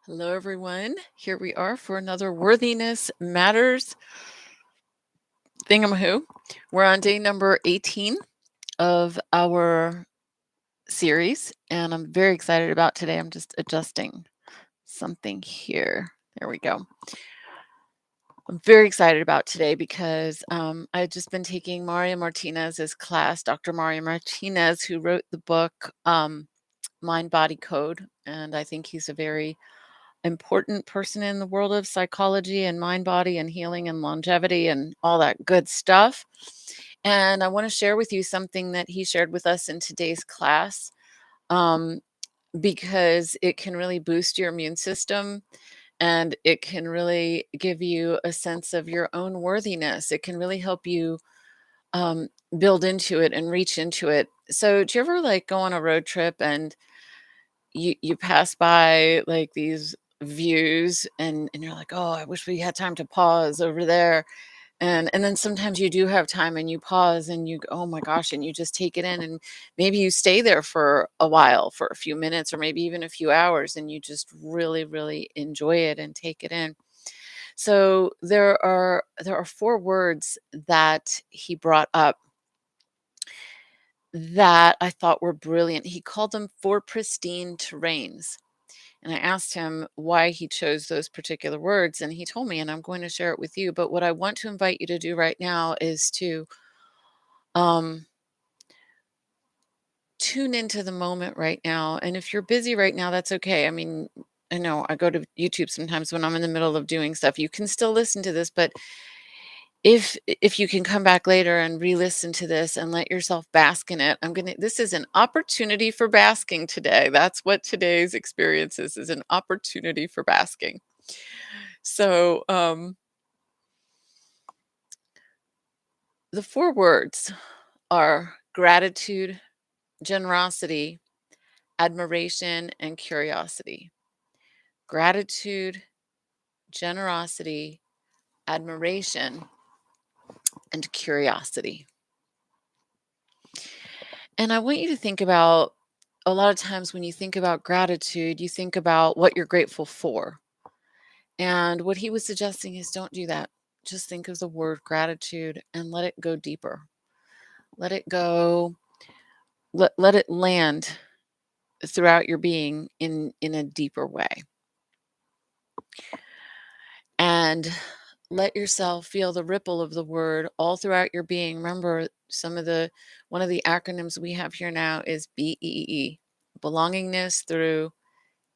Hello, everyone. Here we are for another Worthiness Matters thingamahoo. We're on day number 18 of our series, and I'm very excited about today. I'm just adjusting something here. There we go. I'm very excited about today because I've just been taking Mario Martinez's class, Dr. Mario Martinez, who wrote the book Mind Body Code, and I think he's a very important person in the world of psychology and mind, body, and healing and longevity and all that good stuff. And I want to share with you something that he shared with us in today's class um, because it can really boost your immune system and it can really give you a sense of your own worthiness. It can really help you build into it and reach into it. So, do you ever like go on a road trip and you pass by like these views and you're like, oh, I wish we had time to pause over there, and then sometimes you do have time and you pause and you go, oh my gosh, and you just take it in, and maybe you stay there for a while, for a few minutes or maybe even a few hours, and you just really enjoy it and take it in. So there are four words that he brought up that I thought were brilliant. He called them four pristine terrains. And I asked him why he chose those particular words, and he told me, and I'm going to share it with you. But what I want to invite you to do right now is to um, tune into the moment right now. And if you're busy right now, that's okay. I mean, I know I go to YouTube sometimes when I'm in the middle of doing stuff. You can still listen to this, but if you can come back later and re-listen to this and let yourself bask in it, this is an opportunity for basking today. That's what today's experience is an opportunity for basking. So the four words are gratitude, generosity, admiration, and curiosity. Gratitude, generosity, admiration, and curiosity. And I want you to think about, a lot of times when you think about gratitude, you think about what you're grateful for. And what he was suggesting is don't do that. Just think of the word gratitude and let it go deeper. Let it go, let it land throughout your being in a deeper way. And let yourself feel the ripple of the word all throughout your being. Remember, one of the acronyms we have here now is BEEE, belongingness through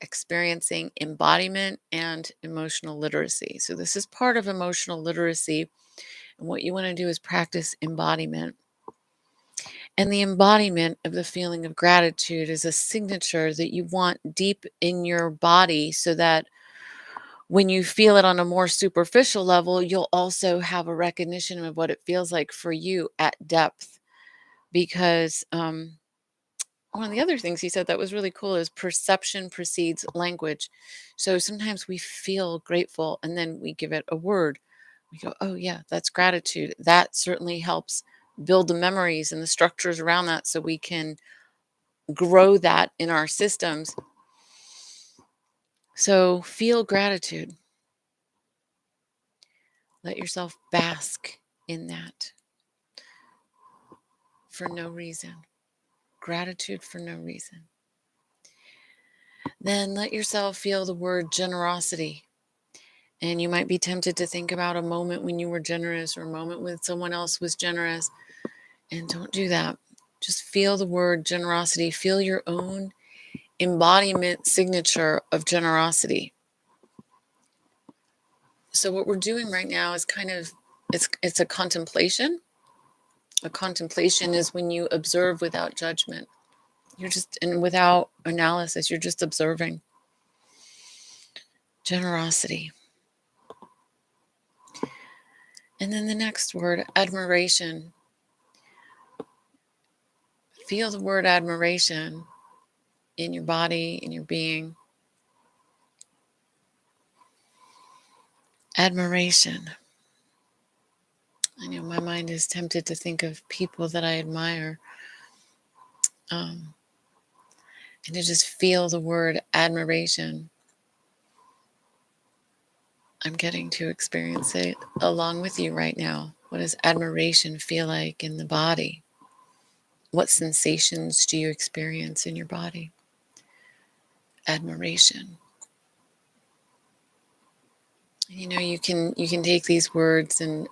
experiencing embodiment and emotional literacy. So this is part of emotional literacy. And what you want to do is practice embodiment. And the embodiment of the feeling of gratitude is a signature that you want deep in your body so that when you feel it on a more superficial level, you'll also have a recognition of what it feels like for you at depth. Because one of the other things he said that was really cool is perception precedes language. So sometimes we feel grateful and then we give it a word. We go, oh, yeah, that's gratitude. That certainly helps build the memories and the structures around that so we can grow that in our systems. So feel gratitude. Let yourself bask in that for no reason. Gratitude for no reason. Then let yourself feel the word generosity. And you might be tempted to think about a moment when you were generous or a moment when someone else was generous. And don't do that. Just feel the word generosity. Feel your own embodiment signature of generosity. So what we're doing right now is it's a contemplation. A contemplation is when you observe without judgment. And without analysis, you're just observing. Generosity. And then the next word, admiration. Feel the word admiration in your body, in your being. Admiration. I know my mind is tempted to think of people that I admire. And to just feel the word admiration. I'm getting to experience it along with you right now. What does admiration feel like in the body? What sensations do you experience in your body? Admiration. You know, you can take these words and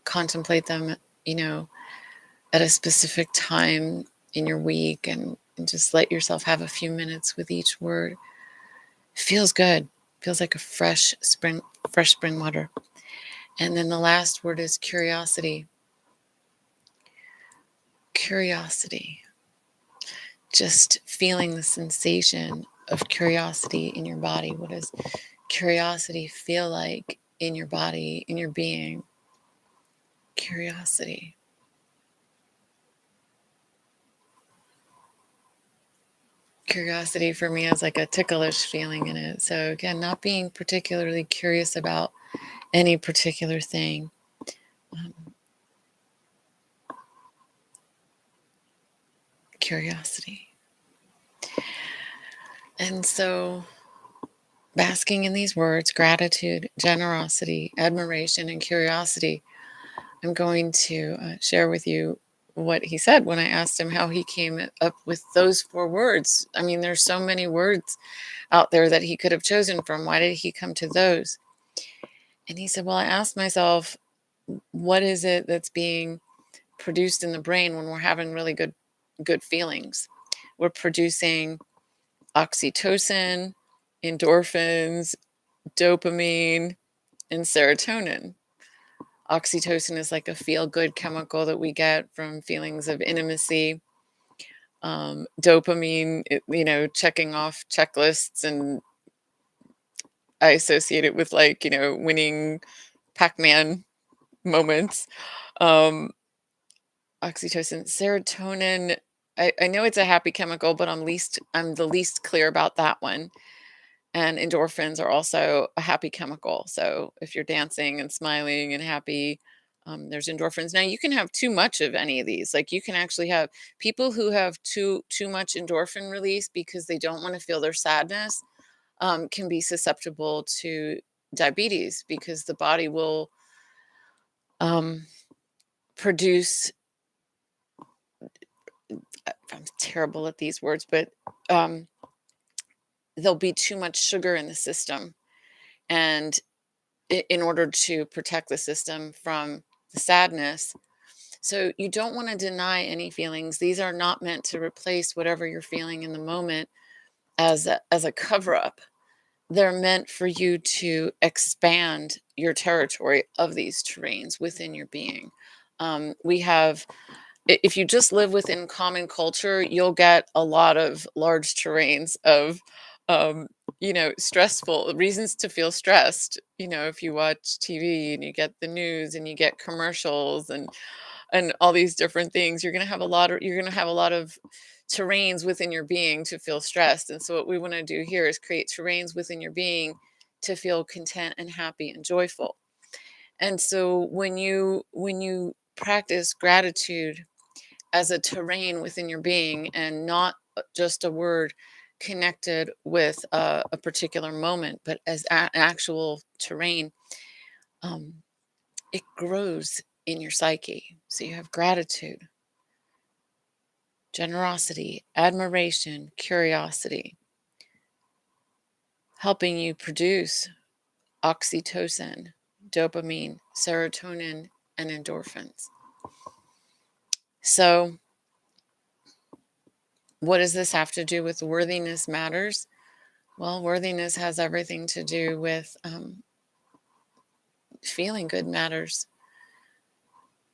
contemplate them, you know, at a specific time in your week, and just let yourself have a few minutes with each word. It feels good. It feels like a fresh spring water. And then the last word is curiosity. Curiosity. Just feeling the sensation of curiosity in your body. What does curiosity feel like in your body, in your being? Curiosity. Curiosity for me has like a ticklish feeling in it. So again, not being particularly curious about any particular thing. Curiosity. And so basking in these words, gratitude, generosity, admiration, and curiosity, I'm going to share with you what he said when I asked him how he came up with those 4 words. I mean, there's so many words out there that he could have chosen from. Why did he come to those? And he said, well, I asked myself, what is it that's being produced in the brain when we're having really good feelings? We're producing oxytocin, endorphins, dopamine, and serotonin. Oxytocin is like a feel-good chemical that we get from feelings of intimacy. Dopamine, you know, checking off checklists, and I associate it with, like, you know, winning Pac-Man moments. Um, Oxytocin, serotonin. I know it's a happy chemical, but I'm the least clear about that one. And endorphins are also a happy chemical. So if you're dancing and smiling and happy, there's endorphins. Now you can have too much of any of these. Like, you can actually have people who have too much endorphin release because they don't want to feel their sadness, can be susceptible to diabetes, because the body will um, produce. I'm terrible at these words, but um, there'll be too much sugar in the system, and in order to protect the system from the sadness. So you don't want to deny any feelings. These are not meant to replace whatever you're feeling in the moment as a cover up. They're meant for you to expand your territory of these terrains within your being. We have If you just live within common culture, you'll get a lot of large terrains of, um, you know, stressful reasons to feel stressed. You know, if you watch TV and you get the news and you get commercials and all these different things, you're going to have a lot of terrains within your being to feel stressed. And so what we want to do here is create terrains within your being to feel content and happy and joyful. And so when you practice gratitude as a terrain within your being, and not just a word connected with a particular moment, but as an actual terrain, um, it grows in your psyche. So you have gratitude, generosity, admiration, curiosity, helping you produce oxytocin, dopamine, serotonin, and endorphins. So, what does this have to do with worthiness matters? Well, worthiness has everything to do with feeling good matters.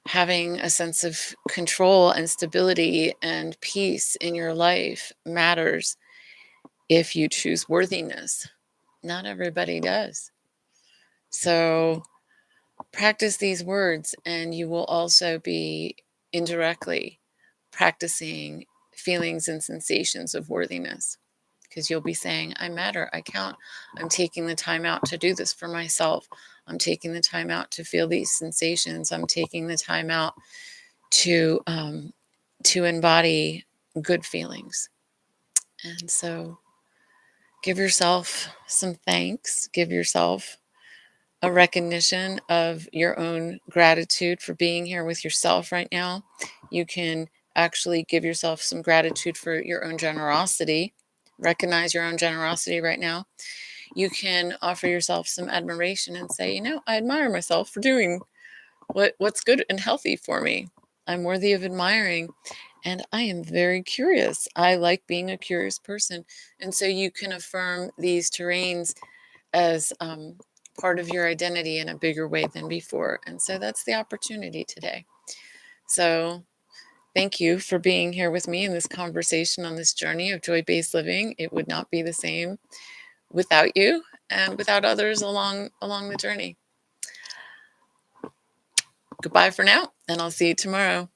Having a sense of control and stability and peace in your life matters if you choose worthiness. Not everybody does. So practice these words, and you will also be indirectly practicing feelings and sensations of worthiness, because you'll be saying, I matter, I count, I'm taking the time out to do this for myself, I'm taking the time out to feel these sensations, I'm taking the time out to embody good feelings. And so give yourself some thanks, give yourself a recognition of your own gratitude for being here with yourself right now. You can actually give yourself some gratitude for your own generosity. Recognize your own generosity right now. You can offer yourself some admiration and say, I admire myself for doing what's good and healthy for me. I'm worthy of admiring, and I am very curious. I like being a curious person. And so you can affirm these terrains as part of your identity in a bigger way than before. And so that's the opportunity today. So thank you for being here with me in this conversation on this journey of joy-based living. It would not be the same without you and without others along the journey. Goodbye for now, and I'll see you tomorrow.